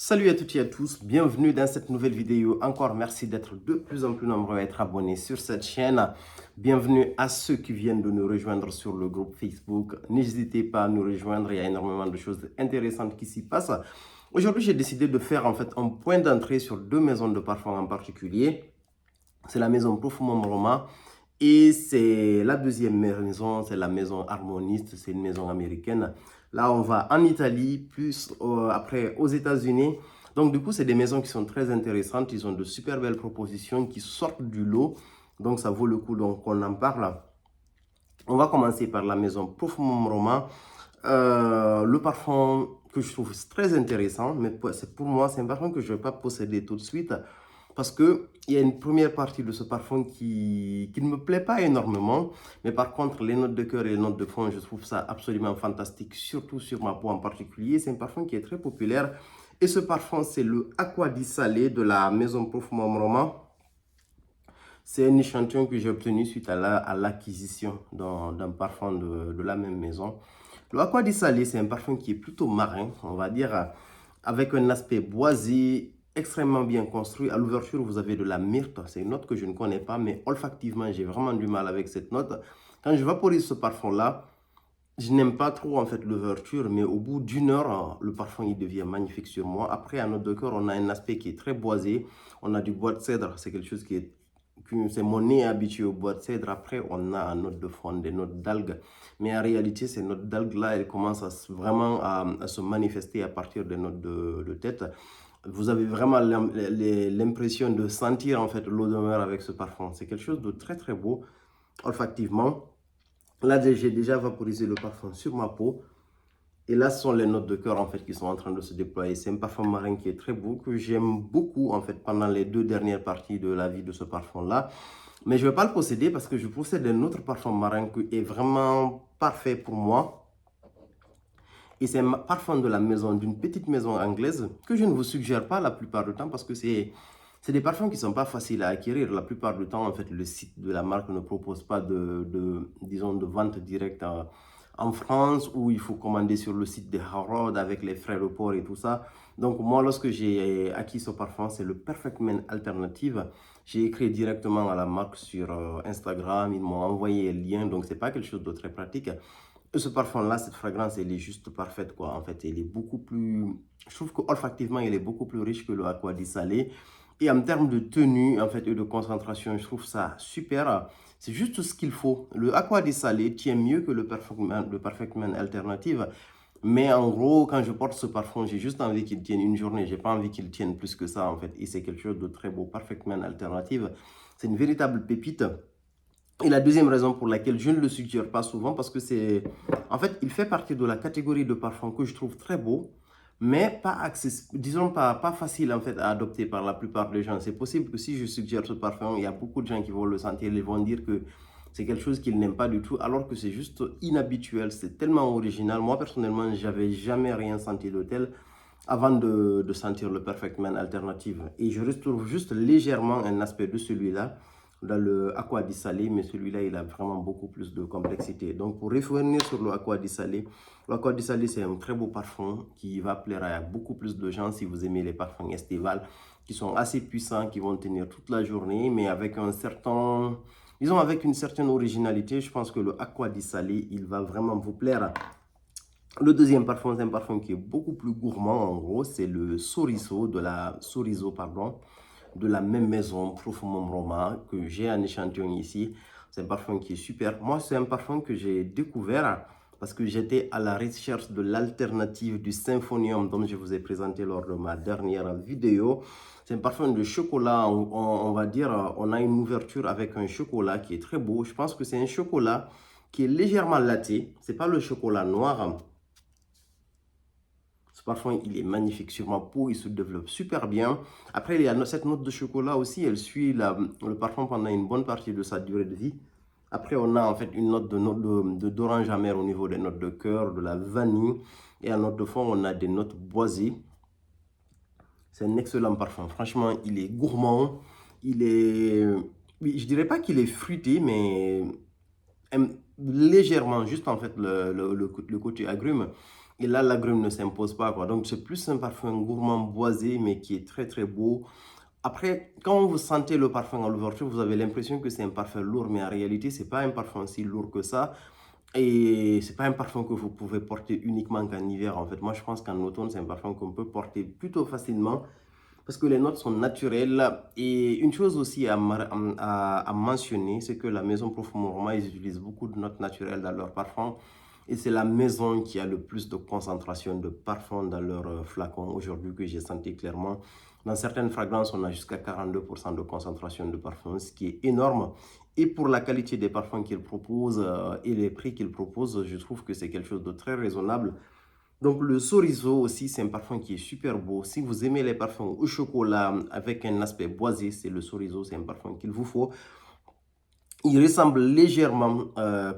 Salut à toutes et à tous, bienvenue dans cette nouvelle vidéo. Encore merci d'être de plus en plus nombreux à être abonnés sur cette chaîne. Bienvenue à ceux qui viennent de nous rejoindre sur le groupe Facebook. N'hésitez pas à nous rejoindre, il y a énormément de choses intéressantes qui s'y passent. Aujourd'hui, j'ai décidé de faire un point d'entrée sur deux maisons de parfum en particulier. C'est la maison Profumum Roma et c'est la deuxième maison, c'est la maison Harmoniste, c'est une maison américaine. Là, on va en Italie, plus après aux États-Unis. Donc, du coup, c'est des maisons qui sont très intéressantes. Ils ont de super belles propositions qui sortent du lot. Donc, ça vaut le coup qu'on en parle. On va commencer par la maison Profumum Roma. Le parfum que je trouve très intéressant, mais pour moi, c'est un parfum que je ne vais pas posséder tout de suite parce qu'il y a une première partie de ce parfum qui ne me plaît pas énormément. Mais par contre, les notes de cœur et les notes de fond, je trouve ça absolument fantastique, surtout sur ma peau en particulier. C'est un parfum qui est très populaire. Et ce parfum, c'est le Acqua di Sale de la maison Profumum Roma. C'est un échantillon que j'ai obtenu suite à l'acquisition d'un parfum de la même maison. Le Acqua di Sale, c'est un parfum qui est plutôt marin, on va dire, avec un aspect boisé, extrêmement bien construit. À l'ouverture, vous avez de la myrte. C'est une note que je ne connais pas, mais olfactivement, j'ai vraiment du mal avec cette note. Quand je vaporise ce parfum-là, je n'aime pas trop en fait l'ouverture, mais au bout d'une heure, le parfum il devient magnifique sur moi. Après, à note de cœur, on a un aspect qui est très boisé. On a du bois de cèdre, c'est quelque chose c'est mon nez habitué au bois de cèdre. Après, on a un note de fond, des notes d'algues. Mais en réalité, ces notes d'algues-là, elles commencent vraiment à se manifester à partir des notes de tête. Vous avez vraiment l'impression de sentir en fait l'odeur avec ce parfum. C'est quelque chose de très très beau olfactivement. Là, j'ai déjà vaporisé le parfum sur ma peau. Et là, ce sont les notes de cœur en fait qui sont en train de se déployer. C'est un parfum marin qui est très beau, que j'aime beaucoup en fait pendant les deux dernières parties de la vie de ce parfum-là. Mais je ne vais pas le posséder parce que je possède un autre parfum marin qui est vraiment parfait pour moi. Et c'est un parfum de la maison, d'une petite maison anglaise que je ne vous suggère pas la plupart du temps parce que c'est des parfums qui ne sont pas faciles à acquérir. La plupart du temps, en fait, le site de la marque ne propose pas disons, de vente directe en France où il faut commander sur le site de Harrods avec les frais de port et tout ça. Donc, moi, lorsque j'ai acquis ce parfum, c'est le Perfect Man Alternative. J'ai écrit directement à la marque sur Instagram. Ils m'ont envoyé le lien. Donc, ce n'est pas quelque chose de très pratique. Et ce parfum-là, cette fragrance, elle est juste parfaite, quoi. En fait, elle est beaucoup plus... Je trouve qu'olfactivement, elle est beaucoup plus riche que le Acqua di Sale. Et en termes de tenue, en fait, et de concentration, je trouve ça super. C'est juste ce qu'il faut. Le Acqua di Sale tient mieux que le Perfect Man Alternative. Mais en gros, quand je porte ce parfum, j'ai juste envie qu'il tienne une journée. J'ai pas envie qu'il tienne plus que ça, en fait. Et c'est quelque chose de très beau. Perfect Man Alternative, c'est une véritable pépite. Et la deuxième raison pour laquelle je ne le suggère pas souvent, parce que en fait, il fait partie de la catégorie de parfums que je trouve très beau, mais pas accessible, disons pas facile en fait à adopter par la plupart des gens. C'est possible que si je suggère ce parfum, il y a beaucoup de gens qui vont le sentir, ils vont dire que c'est quelque chose qu'ils n'aiment pas du tout, alors que c'est juste inhabituel, c'est tellement original. Moi, personnellement, j'avais jamais rien senti de tel avant de sentir le Perfect Man Alternative. Et je retrouve juste légèrement un aspect de celui-là dans le Acqua di Sale, mais celui-là, il a vraiment beaucoup plus de complexité. Donc, pour revenir sur le Acqua di Sale, l'Acqua di Sale, c'est un très beau parfum qui va plaire à beaucoup plus de gens si vous aimez les parfums estivales, qui sont assez puissants, qui vont tenir toute la journée, mais avec disons avec une certaine originalité. Je pense que le Acqua di Sale, il va vraiment vous plaire. Le deuxième parfum, c'est un parfum qui est beaucoup plus gourmand, en gros, c'est le Soriso, pardon, de la même maison, Profumum Roma, que j'ai un échantillon ici. C'est un parfum qui est super. Moi, c'est un parfum que j'ai découvert parce que j'étais à la recherche de l'alternative du Symphonium dont je vous ai présenté lors de ma dernière vidéo. C'est un parfum de chocolat, on va dire, on a une ouverture avec un chocolat qui est très beau. Je pense que c'est un chocolat qui est légèrement laté. C'est pas le chocolat noir. Ce parfum, il est magnifique sur ma peau, il se développe super bien. Après, il y a cette note de chocolat aussi, elle suit le parfum pendant une bonne partie de sa durée de vie. Après, on a en fait une note d'orange amer au niveau des notes de cœur, de la vanille. Et en note de fond, on a des notes boisées. C'est un excellent parfum. Franchement, il est gourmand. Il est... Oui, je dirais pas qu'il est fruité, mais légèrement, juste en fait le côté agrume. Et là, l'agrume ne s'impose pas, quoi. Donc, c'est plus un parfum gourmand boisé, mais qui est très, très beau. Après, quand vous sentez le parfum à l'ouverture, vous avez l'impression que c'est un parfum lourd, mais en réalité, c'est pas un parfum si lourd que ça. Et c'est pas un parfum que vous pouvez porter uniquement qu'en hiver. En fait, moi, je pense qu'en automne, c'est un parfum qu'on peut porter plutôt facilement parce que les notes sont naturelles. Et une chose aussi à mentionner, c'est que la maison Profumo Roma, ils utilisent beaucoup de notes naturelles dans leurs parfums. Et c'est la maison qui a le plus de concentration de parfums dans leurs flacons aujourd'hui que j'ai senti clairement. Dans certaines fragrances, on a jusqu'à 42% de concentration de parfums, ce qui est énorme. Et pour la qualité des parfums qu'ils proposent et les prix qu'ils proposent, je trouve que c'est quelque chose de très raisonnable. Donc le Sorizo aussi, c'est un parfum qui est super beau. Si vous aimez les parfums au chocolat avec un aspect boisé, c'est le Sorizo, c'est un parfum qu'il vous faut. Il ressemble légèrement,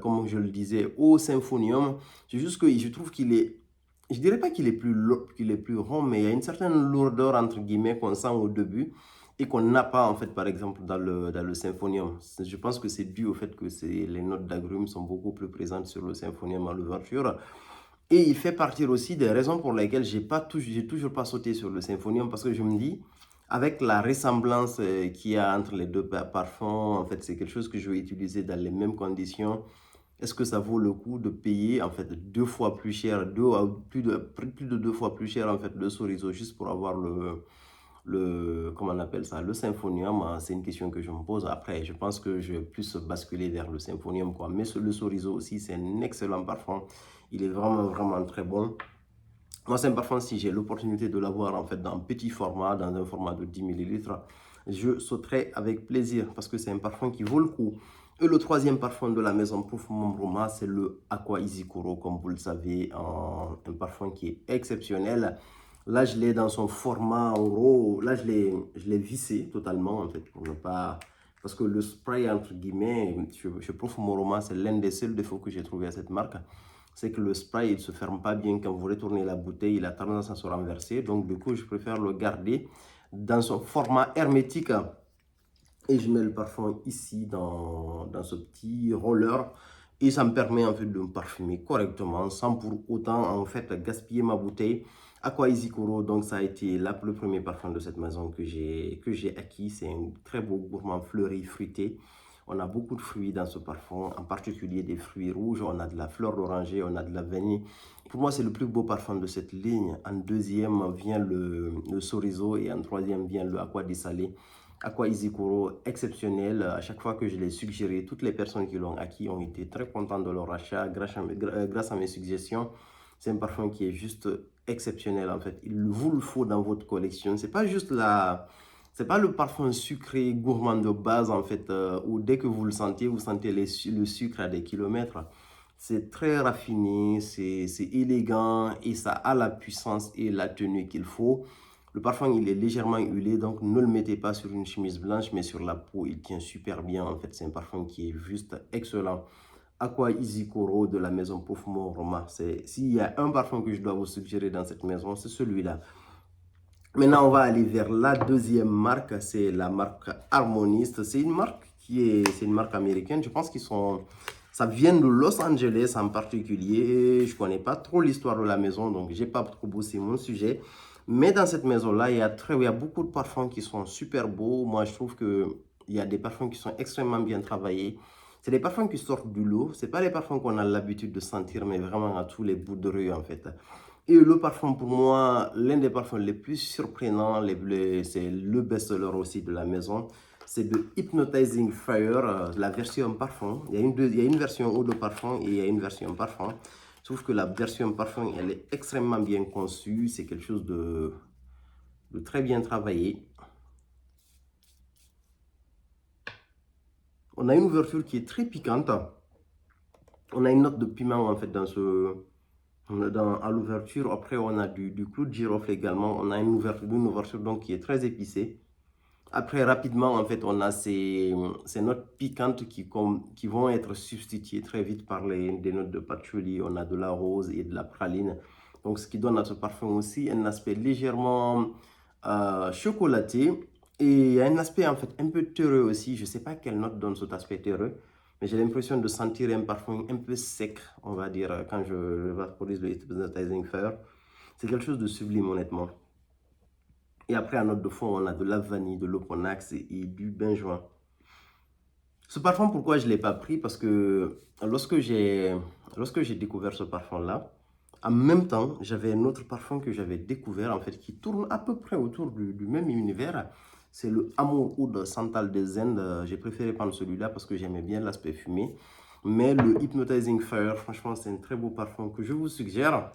comme je le disais, au Symphonium. C'est juste que je trouve qu'il est, je dirais pas qu'il est plus lourd, qu'il est plus rond, mais il y a une certaine lourdeur, entre guillemets, qu'on sent au début et qu'on n'a pas, en fait, par exemple, dans le Symphonium. Je pense que c'est dû au fait que les notes d'agrumes sont beaucoup plus présentes sur le Symphonium à l'ouverture. Et il fait partie aussi des raisons pour lesquelles j'ai toujours pas sauté sur le Symphonium parce que je me dis, avec la ressemblance qu'il y a entre les deux parfums, en fait, c'est quelque chose que je vais utiliser dans les mêmes conditions. Est-ce que ça vaut le coup de payer, en fait, deux fois plus cher, plus de deux fois plus cher, en fait, le Sorizo juste pour avoir comment on appelle ça, le Symphonium? C'est une question que je me pose. Après, je pense que je vais plus basculer vers le Symphonium, quoi. Mais le Sorizo aussi, c'est un excellent parfum. Il est vraiment, vraiment très bon. Moi, c'est un parfum, si j'ai l'opportunité de l'avoir en fait dans un petit format, dans un format de 10 millilitres, je sauterai avec plaisir parce que c'est un parfum qui vaut le coup. Et le troisième parfum de la maison Profumo Roma, c'est le Aqua Isikuro, comme vous le savez, un parfum qui est exceptionnel. Là, je l'ai dans son format en gros. Là, je l'ai vissé totalement en fait pour ne pas. Parce que le spray, entre guillemets, chez Profumo Roma, c'est l'un des seuls défauts que j'ai trouvé à cette marque. C'est que le spray, il ne se ferme pas bien quand vous retournez la bouteille, il a tendance à se renverser. Donc, du coup, je préfère le garder dans son format hermétique. Et je mets le parfum ici dans ce petit roller. Et ça me permet en fait de me parfumer correctement sans pour autant en fait gaspiller ma bouteille. Aqua Isikuro, donc ça a été le premier parfum de cette maison que j'ai acquis. C'est un très beau gourmand fleuri, fruité. On a beaucoup de fruits dans ce parfum, en particulier des fruits rouges. On a de la fleur d'oranger, on a de la vanille. Pour moi, c'est le plus beau parfum de cette ligne. En deuxième vient le Sorizo et en troisième vient le Aqua di Salé. Aqua Isikuro, exceptionnel. À chaque fois que je l'ai suggéré, toutes les personnes qui l'ont acquis ont été très contentes de leur achat grâce à mes suggestions. C'est un parfum qui est juste exceptionnel en fait. Il vous le faut dans votre collection. C'est pas juste c'est pas le parfum sucré gourmand de base en fait où dès que vous le sentez, vous sentez le sucre à des kilomètres. C'est très raffiné, c'est élégant et ça a la puissance et la tenue qu'il faut. Le parfum, il est légèrement huilé, donc ne le mettez pas sur une chemise blanche, mais sur la peau, il tient super bien. En fait, c'est un parfum qui est juste excellent. Aqua Isikuro de la maison Profumo Roma. S'il y a un parfum que je dois vous suggérer dans cette maison, c'est celui-là. Maintenant, on va aller vers la deuxième marque, c'est la marque Harmonist. C'est une marque c'est une marque américaine. Je pense ça vient de Los Angeles en particulier. Je connais pas trop l'histoire de la maison, donc j'ai pas trop bossé mon sujet. Mais dans cette maison-là, il y a beaucoup de parfums qui sont super beaux. Moi, je trouve que il y a des parfums qui sont extrêmement bien travaillés. C'est des parfums qui sortent du lot. C'est pas les parfums qu'on a l'habitude de sentir, mais vraiment à tous les bouts de rue, en fait. Et le parfum, pour moi, l'un des parfums les plus surprenants, c'est le best-seller aussi de la maison. C'est de Hypnotizing Fire, la version parfum. Il y a une version eau de parfum et il y a une version parfum. Je trouve que la version parfum, elle est extrêmement bien conçue. C'est quelque chose de très bien travaillé. On a une ouverture qui est très piquante. On a une note de piment en fait à l'ouverture. Après, on a du clou de girofle également. On a une ouverture donc qui est très épicée. Après, rapidement, en fait, on a ces notes piquantes qui vont être substituées très vite par des notes de patchouli. On a de la rose et de la praline. Donc, ce qui donne à ce parfum aussi un aspect légèrement chocolaté. Et il y a un aspect, en fait, un peu terreux aussi. Je ne sais pas quelle note donne cet aspect terreux. mais j'ai l'impression de sentir un parfum un peu sec, on va dire, quand je vaporise le Hypnotizing Fire. C'est quelque chose de sublime, honnêtement. Et après, en note de fond, on a de la vanille, de l'oponax et du benjoin. Ce parfum, pourquoi je ne l'ai pas pris? Parce que lorsque j'ai découvert ce parfum-là, en même temps, j'avais un autre parfum que j'avais découvert, en fait, qui tourne à peu près autour du même univers. C'est le Amour Oud Santal des Indes. J'ai préféré prendre celui-là parce que j'aimais bien l'aspect fumé. Mais le Hypnotizing Fire, franchement, c'est un très beau parfum que je vous suggère.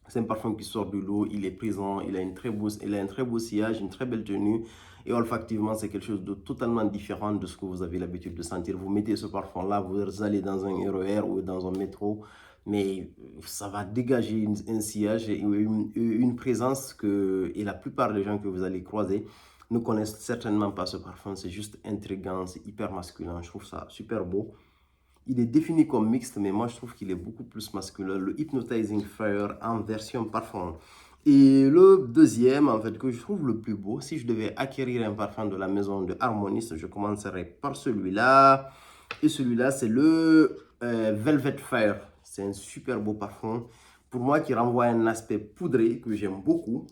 C'est un parfum qui sort du lot, il est présent, il a un très beau sillage, une très belle tenue. Et olfactivement, c'est quelque chose de totalement différent de ce que vous avez l'habitude de sentir. Vous mettez ce parfum-là, vous allez dans un RER ou dans un métro, mais ça va dégager un sillage et une présence et la plupart des gens que vous allez croiser ne connaissent certainement pas ce parfum. C'est juste intriguant, c'est hyper masculin. Je trouve ça super beau. Il est défini comme mixte, mais moi je trouve qu'il est beaucoup plus masculin. Le Hypnotizing Fire en version parfum. Et le deuxième, en fait, que je trouve le plus beau, si je devais acquérir un parfum de la maison de Harmonist, je commencerai par celui-là. Et celui-là, c'est le Velvet Fire. C'est un super beau parfum. Pour moi, qui renvoie un aspect poudré que j'aime beaucoup.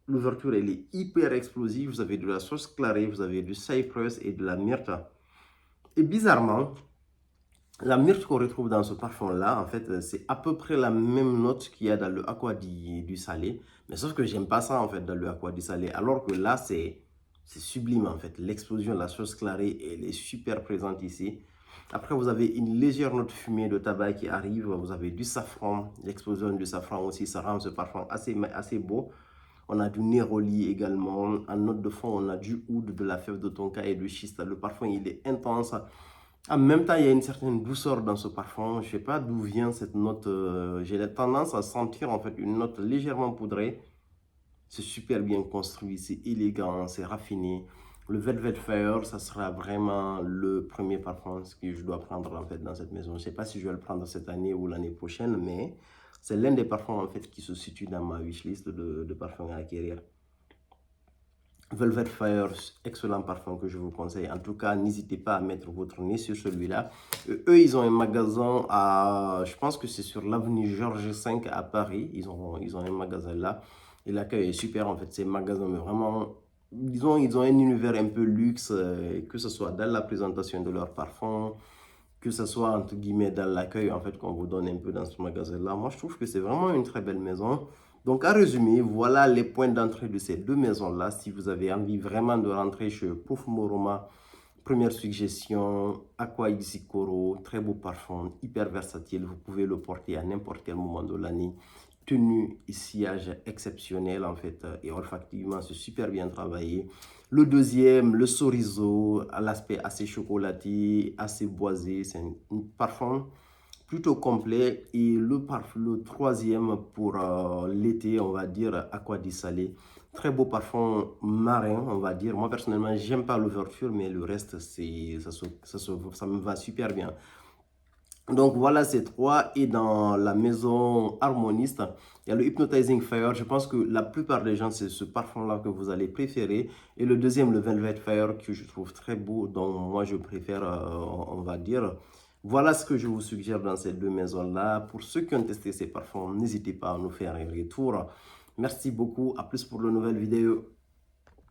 L'ouverture, elle est hyper explosive. Vous avez de la sauce clarée, vous avez du cypress et de la myrte. Et bizarrement, la myrte qu'on retrouve dans ce parfum-là, en fait, c'est à peu près la même note qu'il y a dans le Aqua du Salé. Mais sauf que j'aime pas ça, en fait, dans le Aqua du Salé. Alors que là, c'est sublime, en fait. L'explosion de la sauce clarée, elle est super présente ici. Après, vous avez une légère note fumée de tabac qui arrive. Vous avez du safran. L'explosion du safran aussi, ça rend ce parfum assez beau. On a du néroli également. En note de fond, on a du oud, de la fève de tonka et du schiste. Le parfum, il est intense. En même temps, il y a une certaine douceur dans ce parfum. Je ne sais pas d'où vient cette note. J'ai tendance à sentir en fait une note légèrement poudrée. C'est super bien construit, c'est élégant, c'est raffiné. Le Velvet Fire, ça sera vraiment le premier parfum que je dois prendre en fait dans cette maison. Je ne sais pas si je vais le prendre cette année ou l'année prochaine, mais c'est l'un des parfums en fait qui se situe dans ma wishlist de parfums à acquérir. Velvet Fire, excellent parfum que je vous conseille. En tout cas, n'hésitez pas à mettre votre nez sur celui-là. Eux, ils ont un magasin je pense que c'est sur l'avenue Georges V à Paris. Ils ont un magasin là. Et l'accueil est super en fait. C'est un magasin, mais vraiment, disons, ils ont un univers un peu luxe, que ce soit dans la présentation de leurs parfums, que ce soit entre guillemets dans l'accueil en fait qu'on vous donne un peu dans ce magasin-là. Moi, je trouve que c'est vraiment une très belle maison. Donc, à résumer, voilà les points d'entrée de ces deux maisons-là. Si vous avez envie vraiment de rentrer chez Profumoroma, première suggestion, Aqua Xicoro, très beau parfum, hyper versatile. Vous pouvez le porter à n'importe quel moment de l'année. Tenue et sillage exceptionnel en fait. Et olfactivement, c'est super bien travaillé. Le deuxième, le Sorizo, à l'aspect assez chocolaté, assez boisé. C'est un parfum plutôt complet. Et le troisième pour l'été, on va dire Aqua di Salé. Très beau parfum marin, on va dire. Moi, personnellement, j'aime pas l'ouverture, mais le reste, ça me va super bien. Donc voilà ces trois. Et dans la maison Harmoniste, il y a le Hypnotizing Fire. Je pense que la plupart des gens, c'est ce parfum-là que vous allez préférer. Et le deuxième, le Velvet Fire, que je trouve très beau. Donc moi, je préfère, on va dire. Voilà ce que je vous suggère dans ces deux maisons-là. Pour ceux qui ont testé ces parfums, n'hésitez pas à nous faire un retour. Merci beaucoup. À plus pour de nouvelles vidéos.